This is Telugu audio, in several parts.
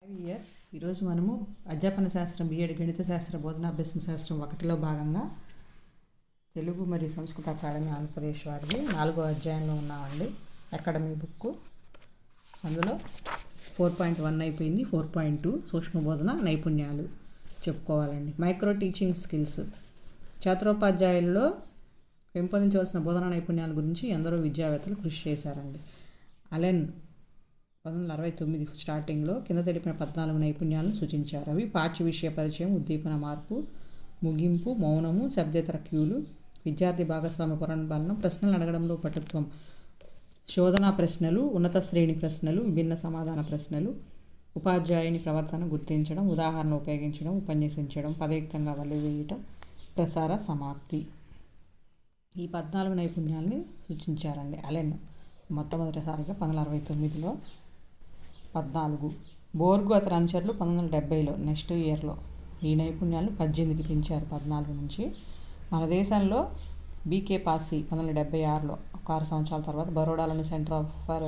ఇయర్స్ ఈరోజు మనము అధ్యాపన శాస్త్రం బిఎడ్ గణిత శాస్త్ర బోధనాభ్యసన శాస్త్రం 1లో భాగంగా తెలుగు మరియు సంస్కృత అకాడమీ ఆంధ్రప్రదేశ్ వారిది 4వ అధ్యాయంలో ఉన్నామండి. అకాడమీ బుక్ అందులో 4.1 అయిపోయింది. 4.2 సూక్ష్మ బోధన నైపుణ్యాలు చెప్పుకోవాలండి. మైక్రో టీచింగ్ స్కిల్స్ ఛాత్రోపాధ్యాయుల్లో పెంపొందించవలసిన బోధనా నైపుణ్యాల గురించి ఎందరో విద్యావేత్తలు కృషి చేశారండి. అలెన్ 1969 స్టార్టింగ్లో కింద తెలిపిన 14 నైపుణ్యాలను సూచించారు. అవి పాఠ్య విషయ పరిచయం, ఉద్దీపన, మార్పు, ముగింపు, మౌనము, శబ్దేతర క్యూలు, విద్యార్థి భాగస్వామ్య పునర్బలనం, ప్రశ్నలు అడగడంలో పటుత్వం, శోధనా ప్రశ్నలు, ఉన్నత శ్రేణి ప్రశ్నలు, విభిన్న సమాధాన ప్రశ్నలు, ఉపాధ్యాయుని ప్రవర్తన గుర్తించడం, ఉదాహరణ ఉపయోగించడం, ఉపన్యసించడం, పదయుక్తంగా వల్లివేయటం, ప్రసార సమాప్తి. ఈ 14 నైపుణ్యాలని సూచించారండి అలెన్ మొట్టమొదటిసారిగా 1969లో. 14 బోర్గు అతని అనుచరులు 1970లో నెక్స్ట్ ఇయర్లో ఈ నైపుణ్యాలను 18కి పెంచారు. 14 నుంచి మన దేశంలో బీకే పాసి 1976లో ఒక 6 సంవత్సరాల తర్వాత బరోడాలోని centre for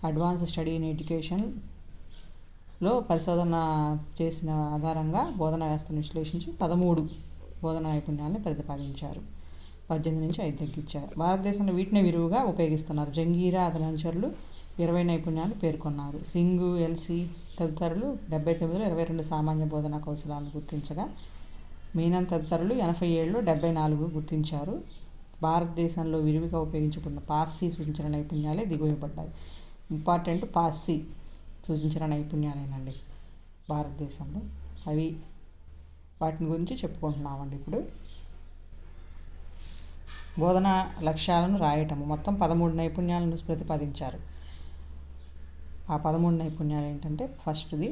advance study in ఎడ్యుకేషన్లో పరిశోధన చేసిన ఆధారంగా బోధనా వ్యవస్థను విశ్లేషించి 13 బోధనా నైపుణ్యాలను ప్రతిపాదించారు. 18 నుంచి 5 తగ్గించారు. భారతదేశంలో వీటినే విరివిగా ఉపయోగిస్తున్నారు. జంగీరా అతని అనుచరులు 20 నైపుణ్యాలు పేర్కొన్నారు. సింగు, ఎల్సి తదితరులు 79లో 22 సామాన్య బోధనా కౌశలాలను గుర్తించగా, మీనన్ తదితరులు 87లో 74 గుర్తించారు. భారతదేశంలో విరివిగా ఉపయోగించబడిన పార్సీ సూచించిన నైపుణ్యాలే దిగువపడ్డాయి. ఇంపార్టెంట్ పార్సీ సూచించిన నైపుణ్యాలేనండి భారతదేశంలో. అవి వాటిని గురించి చెప్పుకుంటున్నామండి. ఇప్పుడు బోధనా లక్ష్యాలను రాయటము మొత్తం 13 నైపుణ్యాలను ప్రతిపాదించారు. ఆ 13 నైపుణ్యాలు ఏంటంటే, ఫస్ట్ది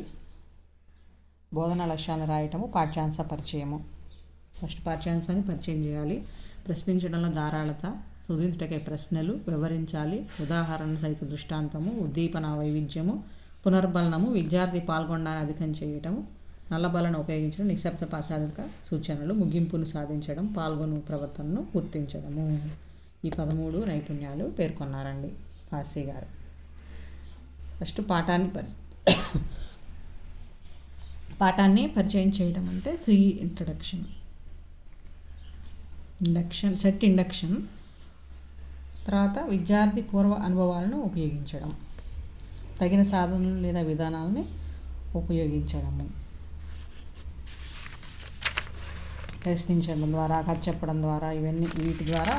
బోధనా లక్ష్యాలను రాయటము, పాఠ్యాంశ పరిచయము. ఫస్ట్ పాఠ్యాంశాన్ని పరిచయం చేయాలి. ప్రశ్నించడంలో ధారాళత, శోధించుటకై ప్రశ్నలు, వివరించాలి, ఉదాహరణ సహిత దృష్టాంతము, ఉద్దీపన వైవిధ్యము, పునర్బలనము, విద్యార్థి పాల్గొనడాన్ని అధికం చేయటము, నల్లబలను ఉపయోగించడం, నిశ్శబ్ద ప్రాతిపదిక సూచనలు, ముగింపును సాధించడం, పాల్గొను ప్రవర్తనను గుర్తించడము. ఈ 13 నైపుణ్యాలు పేర్కొన్నారండి పాసి గారు. ఫస్ట్ పాఠాన్ని పరిచయం చేయడం అంటే సెట్ ఇండక్షన్, తర్వాత విద్యార్థి పూర్వ అనుభవాలను ఉపయోగించడం, తగిన సాధనలు లేదా విధానాలని ఉపయోగించడము, ప్రశ్నించడం ద్వారా, కథ చెప్పడం ద్వారా, వీటి ద్వారా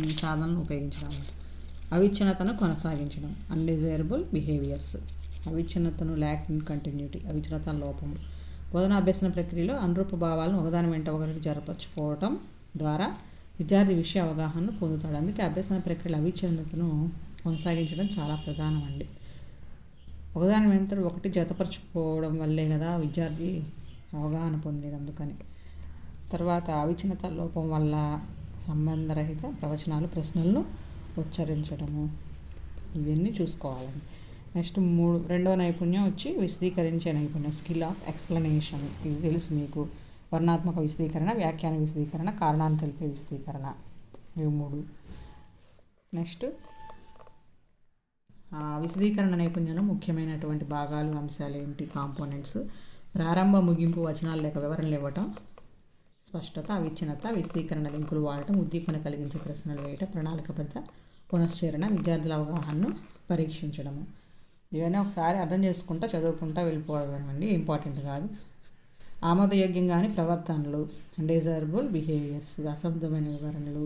ఈ సాధనలు ఉపయోగించడం. అవిచ్ఛిన్నతను కొనసాగించడం, అన్డిజైరబుల్ బిహేవియర్స్, అవిచ్ఛిన్నతను ల్యాక్ ఇన్ కంటిన్యూటీ, అవిచ్ఛిన్నత లోపము. బోధనా అభ్యసన ప్రక్రియలో అనురూప భావాలను ఒకదాని వెంట ఒకటి జరపరచుకోవటం ద్వారా విద్యార్థి విషయ అవగాహనను పొందుతాడు. అందుకే అభ్యసన ప్రక్రియలో అవిచ్ఛిన్నతను కొనసాగించడం చాలా ప్రధానం అండి. ఒకదాని వెంట ఒకటి జతపరచుకోవడం వల్లే కదా విద్యార్థి అవగాహన పొందేది. అందుకని తర్వాత అవిచ్ఛిన్నత లోపం వల్ల సంబంధరహిత ప్రవచనాలు, ప్రశ్నలను ఉచ్చరించడము, ఇవన్నీ చూసుకోవాలండి. నెక్స్ట్ రెండో నైపుణ్యం వచ్చి విశదీకరించే నైపుణ్యం, స్కిల్ ఆఫ్ ఎక్స్ప్లెనేషన్. ఇది తెలుసు మీకు. వర్ణాత్మక విశదీకరణ, వ్యాఖ్యాన విశదీకరణ, కారణాన్ని తెలిపే విశదీకరణ, ఇవి 3. నెక్స్ట్ విశదీకరణ నైపుణ్యంలో ముఖ్యమైనటువంటి భాగాలు, అంశాలు ఏంటి, కాంపోనెంట్స్: ప్రారంభ, ముగింపు, వచనాలు లేక వివరణలు ఇవ్వటం, స్పష్టత, అవిచ్ఛిన్నత, విశదీకరణ, లింకులు వాడటం, ఉద్దీపన కలిగించే ప్రశ్నలు వేయటం, ప్రణాళికబద్ధ పునశ్చరణ, విద్యార్థుల అవగాహనను పరీక్షించడము. ఇవన్నీ ఒకసారి అర్థం చేసుకుంటా చదువుకుంటా వెళ్ళిపోవడం అండి, ఇంపార్టెంట్ కాదు. ఆమోదయోగ్యంగాని ప్రవర్తనలు, డిజైరబుల్ బిహేవియర్స్, అశబ్దమైన వివరణలు,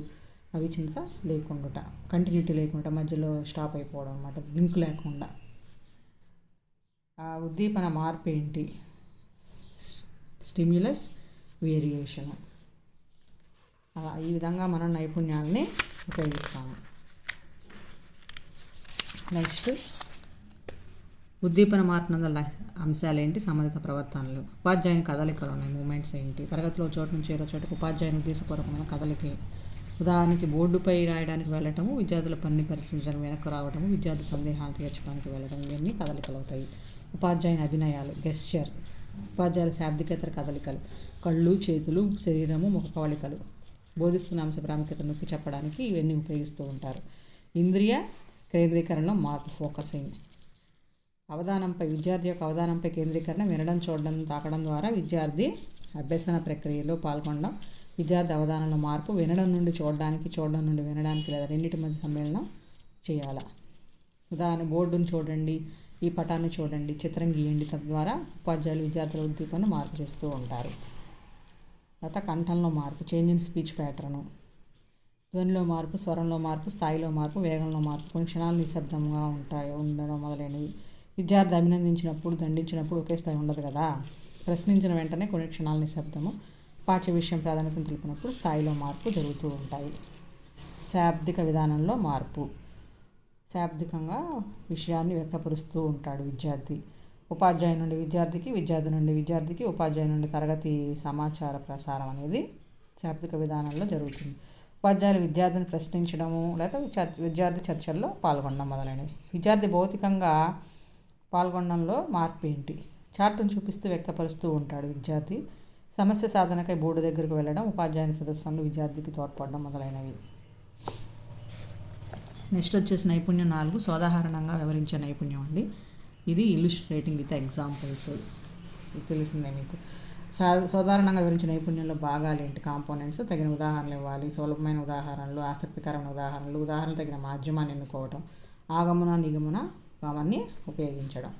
అవిచ్ఛిన్నత లేకుండా, కంటిన్యూటీ లేకుండా, మధ్యలో స్టాప్ అయిపోవడం అన్నమాట, లింక్ లేకుండా. ఉద్దీపన మార్పు ఏంటి, స్టిమ్యులస్ వేరియేషన్. ఈ విధంగా మనం నైపుణ్యాలని ఉపయోగిస్తాము. నెక్స్ట్ ఉద్దీపన మార్పునందల అంశాలు ఏంటి, సంబంధిత ప్రవర్తనలు, ఉపాధ్యాయుని కదలికలు ఉన్నాయి, మూమెంట్స్ ఏంటి, తరగతిలో చోటు నుంచి ఏరో చోటుకు ఉపాధ్యాయుని ఉద్దేశపూర్వకమైన కదలికి, ఉదాహరణకి బోర్డుపై రాయడానికి వెళ్ళటము, విద్యార్థుల పనిని పరీక్షించడం, వెనక్కు రావటము, విద్యార్థి సందేహాలు తీర్చడానికి వెళ్ళడం, ఇవన్నీ కదలికలు అవుతాయి. ఉపాధ్యాయుని అభినయాలు, గెస్చర్, ఉపాధ్యాయుల శాబ్దికేతర కదలికలు, కళ్ళు, చేతులు, శరీరము, ముఖ కవళికలు, బోధిస్తున్న అంశ ప్రాముఖ్యత నొక్కి చెప్పడానికి ఇవన్నీ ఉపయోగిస్తూ ఉంటారు. ఇంద్రియ కేంద్రీకరణలో మార్పు, ఫోకసింగ్. విద్యార్థి యొక్క అవధానంపై కేంద్రీకరణ, వినడం, చూడడం, తాకడం ద్వారా విద్యార్థి అభ్యసన ప్రక్రియలో పాల్గొనడం. విద్యార్థి అవధానంలో మార్పు, వినడం నుండి చూడడానికి, చూడడం నుండి వినడానికి లేదా రెండింటి మధ్య సమ్మేళనం చేయాలి. ఉదాహరణ, బోర్డును చూడండి, ఈ పటాన్ని చూడండి, చిత్రం గీయండి. తద్వారా ఉపాధ్యాయులు విద్యార్థుల ఉద్దీపనను మార్పు చేస్తూ ఉంటారు. తర్వాత కంఠంలో మార్పు, చేంజ్ ఇన్ స్పీచ్ ప్యాటర్ను, ధ్వనిలో మార్పు, స్వరంలో మార్పు, స్థాయిలో మార్పు, వేగంలో మార్పు, కొన్ని క్షణాలు నిశ్శబ్దంగా ఉండడం మొదలైనవి. విద్యార్థి అభినందించినప్పుడు, దండించినప్పుడు ఒకే స్థాయి ఉండదు కదా. ప్రశ్నించిన వెంటనే కొన్ని క్షణాలు నిశ్శబ్దము, పాఠ్య విషయం ప్రాధాన్యతను తెలిపినప్పుడు స్థాయిలో మార్పు జరుగుతూ ఉంటాయి. శాబ్దిక విధానంలో మార్పు, శాబ్దికంగా విషయాన్ని వ్యక్తపరుస్తూ ఉంటాడు విద్యార్థి. ఉపాధ్యాయుని నుండి విద్యార్థికి, విద్యార్థి నుండి విద్యార్థికి, ఉపాధ్యాయుని నుండి తరగతి సమాచార ప్రసారం అనేది శాబ్దిక విధానంలో జరుగుతుంది. ఉపాధ్యాయులు విద్యార్థిని ప్రశ్నించడము లేదా విద్యార్థి చర్చల్లో పాల్గొనడం మొదలైనవి. విద్యార్థి భౌతికంగా పాల్గొనడంలో మార్పు ఏంటి? చార్టును చూపిస్తూ వ్యక్తపరుస్తూ ఉంటాడు విద్యార్థి. సమస్య సాధనకై బోర్డు దగ్గరకు వెళ్ళడం, ఉపాధ్యాయుని ప్రదర్శనలు విద్యార్థికి తోడ్పడడం మొదలైనవి. నెక్స్ట్ వచ్చేసి నైపుణ్యం 4, సోదాహరణంగా వివరించే నైపుణ్యం అండి. ఇది ఇల్లుస్ట్రేటింగ్ విత్ ఎగ్జాంపుల్స్. తెలిసిందే మీకు. సాధారణంగా వివరించిన నైపుణ్యంలో భాగాలు ఏంటి? కాంపోనెంట్స్, తగిన ఉదాహరణలు ఇవ్వాలి, సులభమైన ఉదాహరణలు, ఆసక్తికరమైన ఉదాహరణలు, ఉదాహరణలు తగిన మాధ్యమాన్ని ఎన్నుకోవడం, ఆగమన నిగమన అవన్నీ ఉపయోగించడం,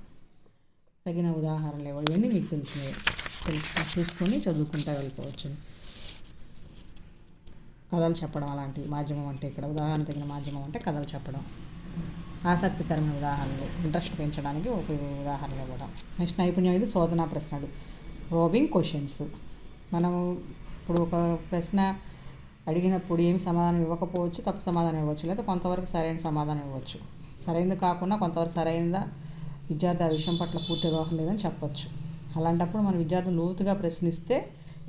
తగిన ఉదాహరణలు ఇవ్వడం, ఇవన్నీ మీకు తెలిసినవి. చూసుకొని చదువుకుంటూ వెళ్ళిపోవచ్చు. కథలు చెప్పడం అలాంటివి మాధ్యమం అంటే ఇక్కడ ఉదాహరణ తగిన మాధ్యమం అంటే కథలు చెప్పడం. ఆసక్తికరమైన ఉదాహరణలు, ఇంట్రెస్ట్ పెంచడానికి ఉదాహరణలు ఇవ్వడం. నెక్స్ట్ నైపుణ్యం ఇది శోధనా ప్రశ్నలు, ప్రోబింగ్ క్వశ్చన్స్. మనము ఇప్పుడు ఒక ప్రశ్న అడిగినప్పుడు ఏమి సమాధానం ఇవ్వకపోవచ్చు, తప్పు సమాధానం ఇవ్వచ్చు, లేదా కొంతవరకు సరైన సమాధానం ఇవ్వచ్చు. సరైనది కాకుండా కొంతవరకు సరైనదా, విద్యార్థి ఆ విషయం పట్ల పూర్తి అవగాహన లేదని చెప్పొచ్చు. అలాంటప్పుడు మన విద్యార్థులు లోతుగా ప్రశ్నిస్తే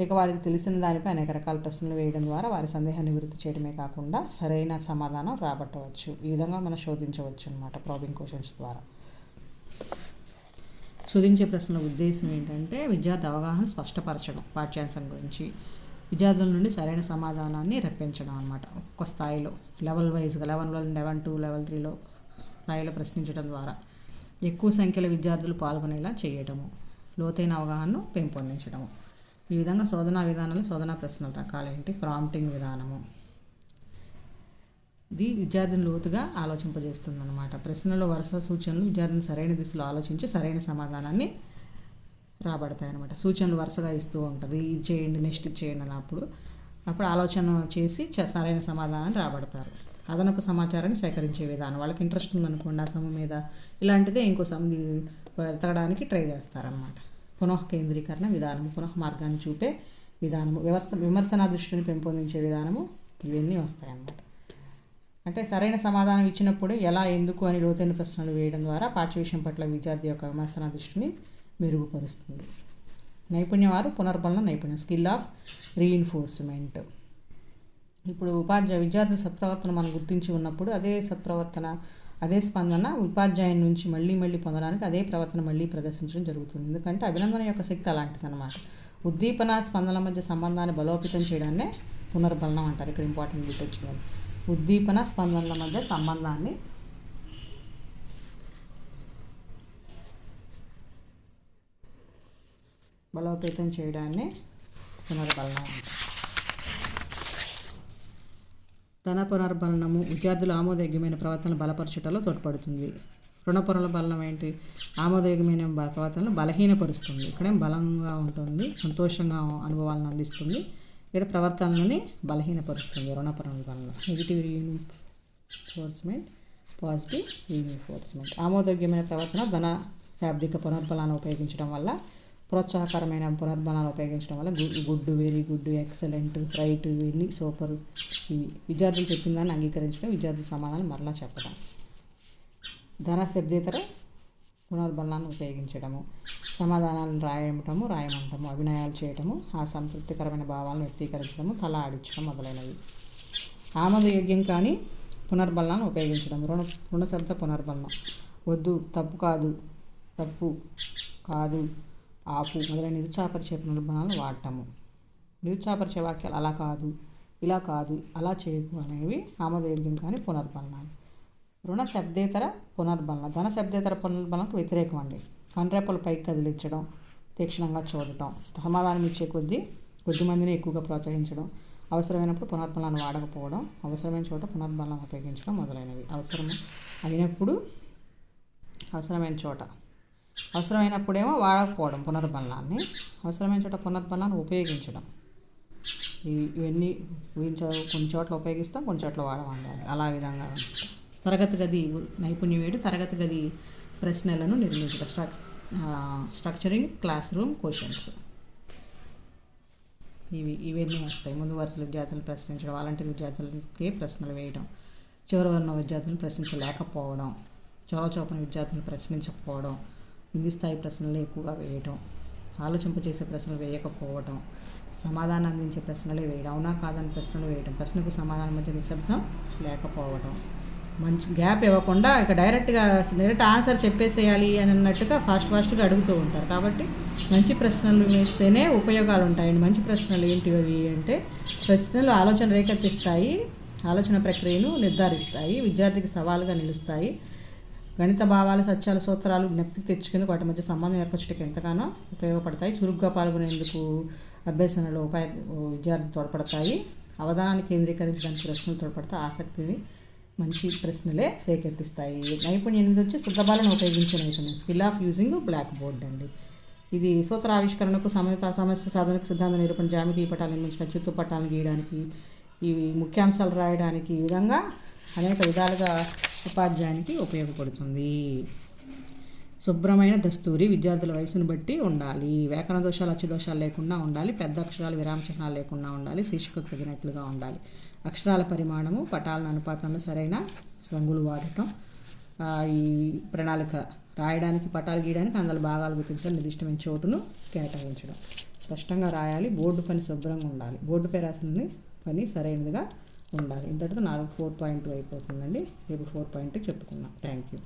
ఇక వారికి తెలిసిన దానిపై అనేక రకాల ప్రశ్నలు వేయడం ద్వారా వారి సందేహాన్ని నివృత్తి చేయడమే కాకుండా సరైన సమాధానం రాబట్టవచ్చు. ఈ విధంగా మనం శోధించవచ్చు అన్నమాట ప్రోబింగ్ క్వశ్చన్స్ ద్వారా. శోధించే ప్రశ్నల ఉద్దేశం ఏంటంటే విద్యార్థి అవగాహన స్పష్టపరచడం పాఠ్యాంశం గురించి, విద్యార్థుల నుండి సరైన సమాధానాన్ని రప్పించడం అన్నమాట. ఒక్క స్థాయిలో లెవెల్ వైజ్గా లెవెల్ 1, లెవెల్ 2, లెవెల్ 3లో స్థాయిలో ప్రశ్నించడం ద్వారా ఎక్కువ సంఖ్యలో విద్యార్థులు పాల్గొనేలా చేయటము, లోతైన అవగాహనను పెంపొందించడము. ఈ విధంగా శోధనా విధానాలు, శోధనా ప్రశ్నల రకాలేంటి? ప్రాంప్టింగ్ విధానము, ఇది విద్యార్థిని లోతుగా ఆలోచింపజేస్తుంది అన్నమాట. ప్రశ్నలో వరుస సూచనలు విద్యార్థిని సరైన దిశలో ఆలోచించి సరైన సమాధానాన్ని రాబడతాయి అన్నమాట. సూచనలు వరుసగా ఇస్తూ ఉంటుంది, ఇది చేయండి, నెక్స్ట్ ఇది చేయండి అన్నప్పుడు ఆలోచన చేసి సరైన సమాధానాన్ని రాబడతారు. అదనపు సమాచారాన్ని సేకరించే విధానం, వాళ్ళకి ఇంట్రెస్ట్ ఉందనుకోండి ఆ సమ మీద, ఇలాంటిదే ఇంకో సమ వెతకడానికి ట్రై చేస్తారనమాట. పునః కేంద్రీకరణ విధానం, పునః మార్గాన్ని చూపే విధానము, విమర్శనా దృష్టిని పెంపొందించే విధానము, ఇవన్నీ వస్తాయన్నమాట. అంటే సరైన సమాధానం ఇచ్చినప్పుడు ఎలా, ఎందుకు అని లోతైన ప్రశ్నలు వేయడం ద్వారా పాఠ్య విషయం పట్ల విద్యార్థి యొక్క విమర్శనా దృష్టిని మెరుగుపరుస్తుంది. నైపుణ్యం 6, పునర్బలన నైపుణ్యం, స్కిల్ ఆఫ్ రీఇన్ఫోర్స్మెంట్. ఇప్పుడు విద్యార్థి సత్ప్రవర్తన మనం గుర్తించి ఉన్నప్పుడు అదే స్పందన ఉపాధ్యాయుని నుంచి మళ్ళీ పొందడానికి అదే ప్రవర్తన మళ్ళీ ప్రదర్శించడం జరుగుతుంది. ఎందుకంటే అభినందన యొక్క శక్తి అలాంటిదన్నమాట. ఉద్దీపన స్పందనల మధ్య సంబంధాన్ని బలోపేతం చేయడాన్నే పునర్బలనం అంటారు. ఇక్కడ ఇంపార్టెంట్ బిట్ వచ్చింది. ఉద్దీపన స్పందనల మధ్య సంబంధాన్ని బలోపేతం చేయడాన్ని పునర్బలనం అంటారు. ధన పునర్బలనము విద్యార్థులు ఆమోదయోగ్యమైన ప్రవర్తనలు బలపరచుటలో తోడ్పడుతుంది. రుణ పునర్బలనం ఏంటి? ఆమోదయోగ్యమైన ప్రవర్తనలు బలహీనపరుస్తుంది. ఇక్కడే బలంగా ఉంటుంది, సంతోషంగా అనుభవాలను అందిస్తుంది. ఇక్కడ ప్రవర్తనలని బలహీనపరుస్తుంది. రుణ పునర్బలనం నెగిటివ్ రీఇన్ఫోర్స్మెంట్, పాజిటివ్ రీఇన్ఫోర్స్మెంట్. ఆమోదయోగ్యమైన ప్రవర్తన ధన శాబ్దిక పునర్బలాన్ని ఉపయోగించడం వల్ల, ప్రోత్సాహకరమైన పునర్బలాన్ని ఉపయోగించడం వల్ల good, very good, excellent, right, ఇవన్నీ సూపర్, ఇవి విద్యార్థులు చెప్పిన దాన్ని అంగీకరించడం, విద్యార్థుల సమాధానం మరలా చెప్పడం. ధన శబ్దేతర పునర్బలాన్ని ఉపయోగించడము, సమాధానాలను రాయమంటము, అభినయాలు చేయటము, ఆ సంతృప్తికరమైన భావాలను వ్యక్తీకరించడము, తల ఆడించడం మొదలైనవి. ఆమోదయోగ్యం కానీ పునర్బలాన్ని ఉపయోగించడం, రుణ శబ్ద పునర్బలనం, వద్దు, తప్పు కాదు, తప్పు కాదు, ఆపు మొదలైన నిరుత్సాహపరిచే పునర్బలాలను వాడటము. నిరుత్సాహపరిచే వాక్యాలు అలా కాదు, ఇలా కాదు, అలా చేయకు అనేవి ఆమోదయోగ్యం కానీ పునర్బలనాలు. రుణ శబ్దేతర పునర్బలన, ధన శబ్దేతర పునర్బలనకు వ్యతిరేకం అండి. కనురెప్పలు పైకి కదిలించడం, తీక్షణంగా చూడటం, సమాధానం ఇచ్చే కొద్దిమందిని ఎక్కువగా ప్రోత్సహించడం, అవసరమైనప్పుడు పునర్బలాన్ని వాడకపోవడం, అవసరమైన చోట పునర్బలాన్ని ఉపయోగించడం మొదలైనవి. అవసరమైనప్పుడేమో వాడకపోవడం పునర్బలాన్ని, అవసరమైన చోట పునర్బలాన్ని ఉపయోగించడం. ఇవన్నీ కొన్ని చోట్ల ఉపయోగిస్తాం, కొన్ని చోట్ల వాడమండి. అలా విధంగా తరగతి గది నైపుణ్యం ఏడు తరగతి గది ప్రశ్నలను నిర్మించడం, స్ట్రక్చరింగ్ క్లాస్ రూమ్ క్వశ్చన్స్. ఇవన్నీ వస్తాయి. ముందు వరుసల విద్యార్థులను ప్రశ్నించడం, వాలంటీర్ విద్యార్థులకి ప్రశ్నలు వేయడం, చివరి వర్ణ విద్యార్థులను ప్రశ్నించలేకపోవడం, చొరవచూపని విద్యార్థులను ప్రశ్నించకపోవడం, కింది స్థాయి ప్రశ్నలు ఎక్కువగా వేయడం, ఆలోచింపచేసే ప్రశ్నలు వేయకపోవడం, సమాధానం అందించే ప్రశ్నలే వేయడం, అవునా కాదని ప్రశ్నలు వేయడం, ప్రశ్నకు సమాధానం మధ్య నిశ్శబ్దం లేకపోవడం, మంచి గ్యాప్ ఇవ్వకుండా ఇక డైరెక్ట్ ఆన్సర్ చెప్పేసేయాలి అని అన్నట్టుగా ఫాస్ట్గా అడుగుతూ ఉంటారు. కాబట్టి మంచి ప్రశ్నలు వేస్తేనే ఉపయోగాలు ఉంటాయండి. మంచి ప్రశ్నలు ఏంటివి అంటే, ప్రశ్నలు ఆలోచన రేకెత్తిస్తాయి, ఆలోచన ప్రక్రియను నిర్ధారిస్తాయి, విద్యార్థికి సవాలుగా నిలుస్తాయి, గణిత భావాలు, సత్యాలు, సూత్రాలు జ్ఞప్తికి తెచ్చుకుని వాటి మధ్య సంబంధం ఏర్పరచడానికి ఎంతగానో ఉపయోగపడతాయి, చురుగ్గా పాల్గొనేందుకు అభ్యసనలో విద్యార్థి తోడ్పడతాయి, అవధానాన్ని కేంద్రీకరించడానికి ప్రశ్నలు తోడ్పడతాయి, ఆసక్తిని మంచి ప్రశ్నలే రేకెత్తిస్తాయి. నైపుణ్యం 8 వచ్చి శుద్ధబాలను ఉపయోగించే నైపుణ్యం, skill of using black board అండి. ఇది సూత్ర ఆవిష్కరణకు, సమస్య సాధనకు, సిద్ధాంత నిరూపణ, జ్యామితీయ పటాలు నిర్మించడం, చిత్తు పటాలను గీయడానికి, ఇవి ముఖ్యాంశాలు రాయడానికి, ఈ విధంగా అనేక విధాలుగా ఉపాధ్యాయునికి ఉపయోగపడుతుంది. శుభ్రమైన దస్తూరి విద్యార్థుల వయసును బట్టి ఉండాలి, వ్యాకరణ దోషాలు, అచ్చు దోషాలు లేకుండా ఉండాలి, పెద్ద అక్షరాలు విరామ చిహ్నాలు లేకుండా ఉండాలి, శీర్షికకు తగినట్లుగా ఉండాలి, అక్షరాల పరిమాణము, పటాలను అనుపాతంలో సరైన రంగులు వాడటం, ఈ ప్రణాళిక రాయడానికి, పటాలు గీయడానికి అందులో భాగాలు గుర్తించడం, నిర్దిష్టమైన చోటును కేటాయించడం, స్పష్టంగా రాయాలి, బోర్డు పని శుభ్రంగా ఉండాలి, బోర్డుపై రాసిన పని సరైనదిగా ఉండాలి. ఇంతటితో 4.2 అయిపోతుందండి. రేపు 4.2 చెప్పుకున్నాం. Thank you.